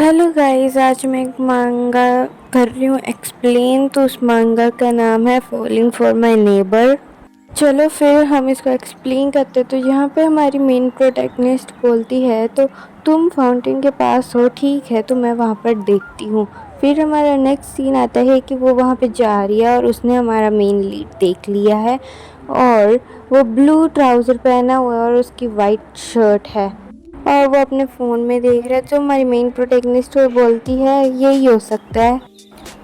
Hello guys, आज मैं एक मांगा कर रही हूँ एक्सप्लेन। तो उस मांगा का नाम है फॉलिंग फॉर माय नेबर। चलो फिर हम इसको एक्सप्लेन करते। तो यहाँ पे हमारी मेन प्रोटैगनिस्ट बोलती है, तो तुम फाउंटेन के पास हो, ठीक है, तो मैं वहाँ पर देखती हूँ। फिर हमारा नेक्स्ट सीन आता है कि वो वहाँ पे जा रही है और उसने हमारा मेन लीड देख लिया है और वो ब्लू ट्राउज़र पहना हुआ है और उसकी वाइट शर्ट है और वो अपने फ़ोन में देख रहा है। तो हमारी मेन प्रोटैगनिस्ट वो बोलती है यही हो सकता है।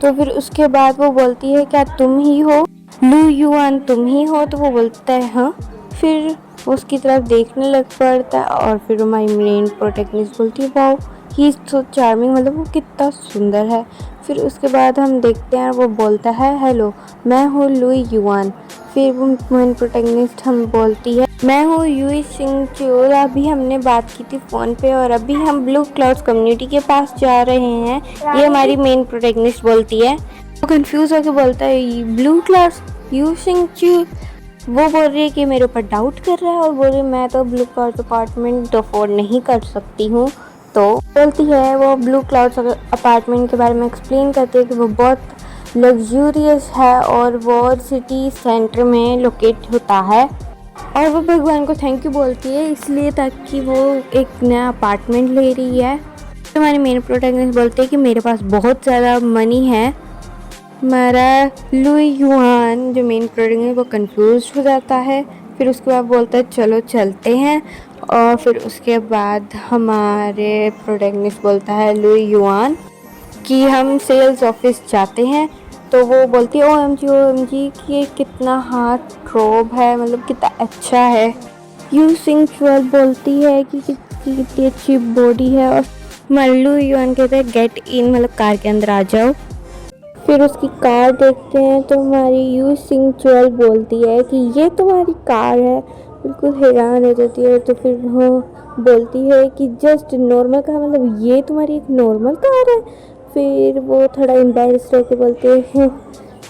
तो फिर उसके बाद वो बोलती है क्या तुम ही हो लू युआन, तुम ही हो? तो वो बोलता है हाँ। फिर वो उसकी तरफ देखने लग पड़ता है और फिर हमारी मेन प्रोटैगनिस्ट बोलती है wow he is so charming, मतलब वो कितना सुंदर है। फिर उसके बाद हम देखते हैं वो बोलता है हेलो, मैं हूँ लू युआन। फिर वो मेन प्रोटैगनिस्ट हम बोलती है मैं हूँ यूई सिंह चोर, अभी हमने बात की थी फ़ोन पे और अभी हम ब्लू क्लाउड्स कम्युनिटी के पास जा रहे हैं। ये हमारी मेन प्रोटैगनिस्ट बोलती है। वो कंफ्यूज होकर बोलता है ब्लू क्लाउड्स यू सिंह चोर। वो बोल रही है कि मेरे ऊपर डाउट कर रहा है और बोल रही है मैं तो ब्लू क्लाउड्स अपार्टमेंट अफोर्ड नहीं कर सकती हूँ। तो बोलती है वो ब्लू क्लाउड्स अपार्टमेंट के बारे में एक्सप्लेन करती है कि वो बहुत लग्जूरियस है और वो सिटी सेंटर में लोकेट होता है और वो भगवान को थैंक यू बोलती है इसलिए ताकि वो एक नया अपार्टमेंट ले रही है। तो हमारी मेन प्रोटैगनिस्ट बोलते हैं कि मेरे पास बहुत ज़्यादा मनी है। हमारा लुई युआन जो मेन प्रोटैगनिस्ट वो कंफ्यूज हो जाता है। फिर उसके बाद बोलता है चलो चलते हैं। और फिर उसके बाद हमारे प्रोटैगनिस्ट बोलता है लुई युआन कि हम सेल्स ऑफिस जाते हैं। तो वो बोलती है ओ एम जी कि ये कितना हाथ थ्रोब है, मतलब कितना अच्छा है। यू सिंह चुअल बोलती है कि कितनी अच्छी बॉडी है और मल्लू युआन कहते हैं गेट इन, मतलब कार के अंदर आ जाओ। फिर उसकी कार देखते हैं तो हमारी यू सिंह चुअल बोलती है कि ये तुम्हारी कार है, बिल्कुल हैरान हो जाती है। तो फिर वो बोलती है कि जस्ट नॉर्मल कार, मतलब ये तुम्हारी एक नॉर्मल कार है? फिर वो थोड़ा एम्बैरेस होकर बोलते हैं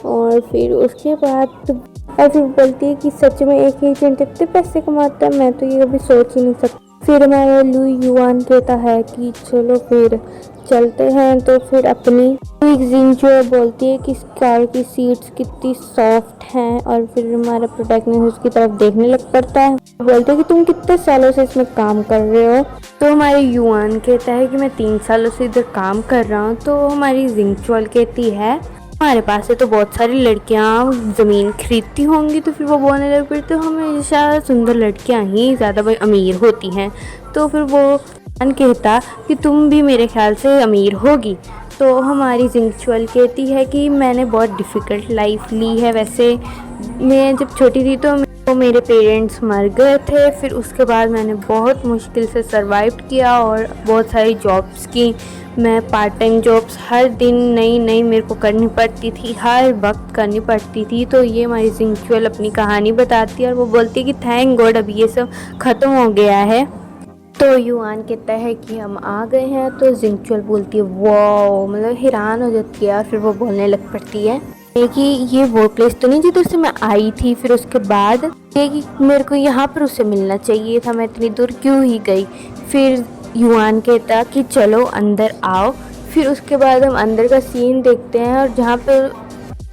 और फिर उसके बाद और फिर बोलती है कि सच में एक एजेंट इतने पैसे कमाता है, मैं तो ये कभी सोच ही नहीं सकती। फिर हमारा लू युआन कहता है कि चलो फिर चलते हैं। तो फिर अपनी जो बोलती है कि इस कार की सीट्स कितनी सॉफ्ट हैं और फिर हमारा प्रोटैगनिस्ट उसकी तरफ देखने लग पड़ता है। बोलते हैं कि तुम कितने सालों से इसमें काम कर रहे हो? तो हमारे युआन कहता है कि मैं 3 सालों से इधर काम कर रहा हूँ। तो हमारी जिंगचुअल कहती है हमारे पास से तो बहुत सारी लड़कियाँ ज़मीन खरीदती होंगी। तो फिर वो बोलने लग पड़ते तो हमेशा सुंदर लड़कियाँ ही ज़्यादा अमीर होती हैं। तो फिर वो कहता कि तुम भी मेरे ख्याल से अमीर होगी। तो हमारी जिंगचुअल कहती है कि मैंने बहुत डिफ़िकल्ट लाइफ ली है। वैसे मैं जब छोटी थी तो मेरे पेरेंट्स मर गए थे, फिर उसके बाद मैंने बहुत मुश्किल से सरवाइव किया और बहुत सारी जॉब्स की। मैं पार्ट टाइम जॉब्स हर दिन नई नई मेरे को करनी पड़ती थी, हर वक्त करनी पड़ती थी। तो ये हमारी जिंगचुअल अपनी कहानी बताती है और वो बोलती है कि थैंक गॉड अभी ये सब ख़त्म हो गया है। तो युआन कहता है कि हम आ गए हैं। तो जिंगचुअल बोलती है वाओ, मतलब हैरान हो जाती है और फिर वो बोलने लग पड़ती है कि ये वो प्लेस तो नहीं जिधर से मैं आई थी। फिर उसके बाद ये कि मेरे को यहाँ पर उससे मिलना चाहिए था, मैं इतनी दूर क्यों ही गई। फिर युआन कहता कि चलो अंदर आओ। फिर उसके बाद हम अंदर का सीन देखते हैं और जहाँ पर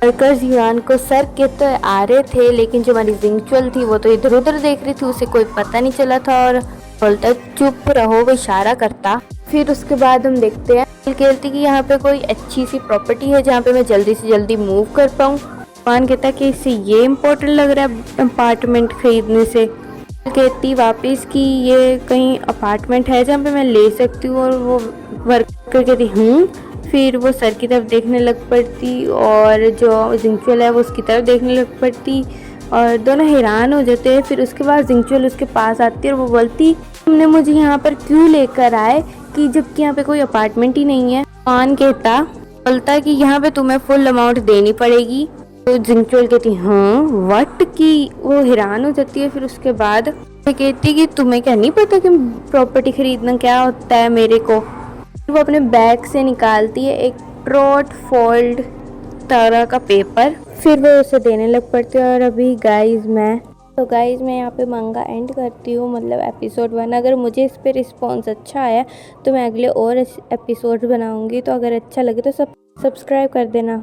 वर्कर्स युआन को सर के तो आ रहे थे, लेकिन जो हमारी जिंगचुअल थी वो तो इधर उधर देख रही थी, उसे कोई पता नहीं चला था और बोलता चुप रहो, वो इशारा करता। फिर उसके बाद हम देखते हैं कहती कि यहाँ पे कोई अच्छी सी प्रॉपर्टी है जहाँ पे मैं जल्दी से जल्दी मूव कर पाऊँ। युआन कहता कि इससे ये इम्पोर्टेंट लग रहा है अपार्टमेंट खरीदने से। कहती वापस कि ये कहीं अपार्टमेंट है जहाँ पे मैं ले सकती हूँ और वो वर्कर कहती फिर वो सर की तरफ देखने लग पड़ती और जो जिंगचुअल है वो उसकी तरफ देखने लग पड़ती और दोनों हैरान हो जाते हैं। फिर उसके बाद जिंगचुअल उसके पास आती है और वो बोलती तुमने मुझे यहाँ पर क्यों लेकर आए कि जबकि यहाँ पे कोई अपार्टमेंट ही नहीं है। युआन बोलता कि यहाँ पे तुम्हें फुल अमाउंट देनी पड़ेगी। तो जिंगचुअल कहती हाँ व्हाट, की वो हैरान हो जाती है। फिर उसके बाद कहती कि तुम्हें क्या नहीं पता कि प्रॉपर्टी खरीदना क्या होता है मेरे को। वो अपने बैग से निकालती है एक ट्रॉट फोल्ड तरह का पेपर, फिर वो उसे देने लग पड़ती है। और अभी गाइस मैं तो गाइज़ मैं यहाँ पे मंगा एंड करती हूँ, मतलब एपिसोड 1। अगर मुझे इस पे रिस्पॉन्स अच्छा आया तो मैं अगले और एपिसोड बनाऊँगी। तो अगर अच्छा लगे तो सब्सक्राइब कर देना।